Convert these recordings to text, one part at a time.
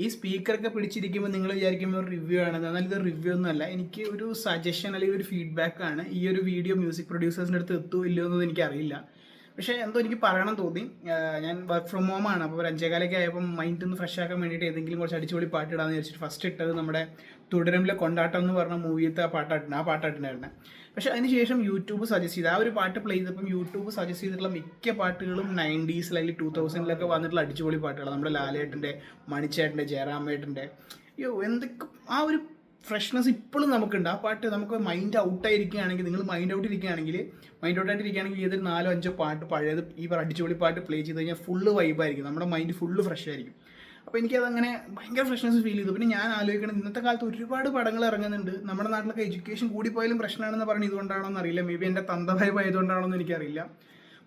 ഈ സ്പീക്കറൊക്കെ പിടിച്ചിരിക്കുമ്പോൾ നിങ്ങൾ വിചാരിക്കുമ്പോൾ ഒരു റിവ്യൂ ആണ്, എന്നാൽ ഇത് റിവ്യൂ ഒന്നും അല്ല. എനിക്ക് ഒരു സജഷൻ അല്ലെങ്കിൽ ഒരു ഫീഡ്ബാക്ക് ആണ്. ഈ ഒരു വീഡിയോ മ്യൂസിക് പ്രൊഡ്യൂസേഴ്സിൻ്റെ അടുത്ത് എത്തുമോ ഇല്ലയോ എന്നത് എനിക്കറിയില്ല. പക്ഷേ എന്തോ എനിക്ക് പറയണം തോന്നി. ഞാൻ വർക്ക് ഫ്രം ഹോം ആണ്, അപ്പോൾ ഒരു 5:15 ആയപ്പോൾ മൈൻഡ് ഒന്ന് ഫ്രഷ് ആക്കാൻ വേണ്ടിയിട്ട് ഏതെങ്കിലും കുറച്ച് അടിച്ചുപൊളി പാട്ട് ഇടാന്ന് വിചാരിച്ചിട്ട് ഫസ്റ്റ് ഇട്ടത് നമ്മുടെ തുടരുമിലെ കൊണ്ടാട്ടം എന്ന് പറഞ്ഞ മൂവിയത്തെ ആ പാട്ടായിട്ടുണ്ടായിരുന്നു. പക്ഷേ അതിന് ശേഷം യൂട്യൂബ് സജസ്റ്റ് ചെയ്ത് ആ ഒരു പാട്ട് പ്ലേ ചെയ്തപ്പം യൂട്യൂബ് സജസ്റ്റ് ചെയ്തിട്ടുള്ള മിക്ക പാട്ടുകളും 90s അല്ലെങ്കിൽ 2000 വന്നിട്ടുള്ള അടിച്ചുപൊളി പാട്ടുകൾ. നമ്മുടെ ലാലേട്ടൻ്റെ, മണിച്ചേട്ടൻ്റെ, ജയറാമേട്ടൻ്റെ, അയ്യോ എന്തൊക്കെ ആ ഒരു ഫ്രഷ്നെസ് ഇപ്പോഴും നമുക്കുണ്ട്. ആ പാട്ട് നമുക്ക് മൈൻഡ് ഔട്ടായിരിക്കുകയാണെങ്കിൽ, നിങ്ങൾ മൈൻഡ് ഔട്ടായിട്ടിരിക്കുകയാണെങ്കിൽ ഏതൊരു 4-5 പാട്ട് പഴയത് ഈ അടിച്ചുപൊളി പാട്ട് പ്ലേ ചെയ്ത് കഴിഞ്ഞാൽ ഫുള്ള് വൈബായിരിക്കും, നമ്മുടെ മൈൻഡ് ഫുള്ള് ഫ്രഷ് ആയിരിക്കും. അപ്പോൾ എനിക്കതങ്ങനെ ഭയങ്കര ഫ്രഷ്നെസ് ഫീൽ ചെയ്തു. പിന്നെ ഞാൻ ആലോചിക്കണം, ഇന്നത്തെ കാലത്ത് ഒരുപാട് പടങ്ങൾ ഇറങ്ങുന്നുണ്ട്. നമ്മുടെ നാട്ടിലൊക്കെ എഡ്യൂക്കേഷൻ കൂടിപ്പോയാലും പ്രശ്നമാണെന്ന് പറഞ്ഞ് ഇതുകൊണ്ടാണോ എന്നറിയില്ല, മേ ബി എൻ്റെ തന്തഭായ് ആയതുകൊണ്ടാണോ എന്ന് എനിക്കറിയില്ല.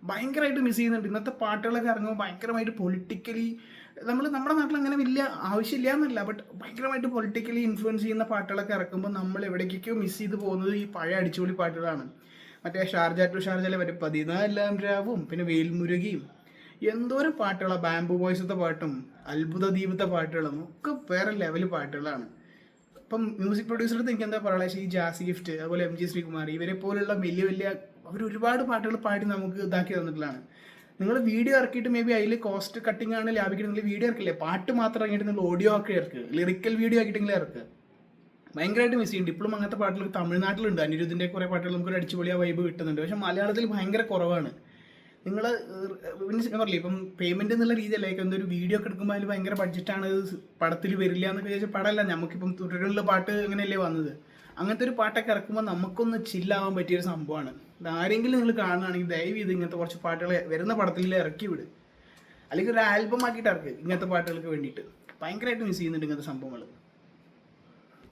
ഭയങ്കരമായിട്ട് മിസ് ചെയ്യുന്നുണ്ട്. ഇന്നത്തെ പാട്ടുകളൊക്കെ ഇറങ്ങുമ്പോൾ ഭയങ്കരമായിട്ട് പൊളിറ്റിക്കലി, നമ്മുടെ നാട്ടിൽ അങ്ങനെ വലിയ ആവശ്യമില്ല എന്നല്ല, ബട്ട് ഭയങ്കരമായിട്ട് പൊളിറ്റിക്കലി ഇൻഫ്ലുവൻസ് ചെയ്യുന്ന പാട്ടുകളൊക്കെ ഇറക്കുമ്പോൾ നമ്മൾ എവിടേക്കൊക്കെയോ മിസ് ചെയ്ത് പോകുന്നത് ഈ പഴയ അടിച്ചുപൊളി പാട്ടുകളാണ്. മറ്റേ ഷാർജ ടു ഷാർജയിലെ മറ്റേ 14 രാവും, പിന്നെ വേൽമുരുകയും, എന്തോരം പാട്ടുകളാണ്. ബാംബു ബോയ്സത്തെ പാട്ടും അത്ഭുത ദീപത്തെ പാട്ടുകളും ഒക്കെ വേറെ ലെവൽ പാട്ടുകളാണ്. ഇപ്പം മ്യൂസിക് പ്രൊഡ്യൂസറുടെ എനിക്ക് എന്താ പറയുക, ഈ ജാസി ഗിഫ്റ്റ്, അതുപോലെ MG ശ്രീകുമാർ, ഇവരെ പോലുള്ള വലിയ അവർ ഒരുപാട് പാട്ടുകൾ പാടി നമുക്ക് ഇതാക്കി തന്നിട്ടുള്ളതാണ്. നിങ്ങൾ വീഡിയോ ഇറക്കിയിട്ട് മേ ബി അതിൽ കോസ്റ്റ് കട്ടിംഗ് ആണ് ലാഭിക്കുന്നത്. നിങ്ങൾ വീഡിയോ ഇറക്കില്ലേ, പാട്ട് മാത്രം ഇറങ്ങിയിട്ട് നിങ്ങൾ ഓഡിയോ ഒക്കെ ഇറക്കുക, ലിറിക്കൽ വീഡിയോ ആക്കിയിട്ടെങ്കിലും ഇറക്കുക. ഭയങ്കരമായിട്ട് മിസ് ചെയ്യുന്നുണ്ട്. ഇപ്പോഴും അങ്ങനത്തെ പാട്ടുകൾ തമിഴ്നാട്ടിലുണ്ട്. അനിരുദ്ധിൻ്റെ കുറേ പാട്ടുകൾ നമുക്കൊരു അടിച്ചുപൊളിയ വൈബ് കിട്ടുന്നുണ്ട്. പക്ഷേ മലയാളത്തിൽ ഭയങ്കര കുറവാണ്. നിങ്ങൾ പിന്നെ പറഞ്ഞില്ലേ, ഇപ്പം പേയ്മെൻറ്റ് എന്നുള്ള രീതിയല്ല, എന്തൊരു വീഡിയോ ഒക്കെ എടുക്കുമ്പോൾ അതിൽ ഭയങ്കര ബഡ്ജറ്റാണ്, പടത്തിൽ വരില്ല എന്നൊക്കെ ചോദിച്ചാൽ പടമല്ല. നമുക്കിപ്പം തുടരുള്ള പാട്ട് അങ്ങനെയല്ലേ വന്നത്. അങ്ങനത്തെ ഒരു പാട്ടൊക്കെ ഇറക്കുമ്പോൾ നമുക്കൊന്ന് ചില്ലാവാൻ പറ്റിയൊരു സംഭവമാണ്. ആരെങ്കിലും നിങ്ങൾ കാണുകയാണെങ്കിൽ ദയവ് ചെയ്ത് ഇങ്ങനത്തെ കുറച്ച് പാട്ടുകൾ വരുന്ന പടത്തിൽ ഇറക്കി വിട്, അല്ലെങ്കിൽ ഒരു ആൽബം ആക്കിയിട്ട് ഇറക്കുക ഇങ്ങനത്തെ പാട്ടുകൾക്ക് വേണ്ടിയിട്ട്. ഭയങ്കരമായിട്ട് മിസ് ചെയ്യുന്നുണ്ട് ഇങ്ങനത്തെ സംഭവങ്ങൾ.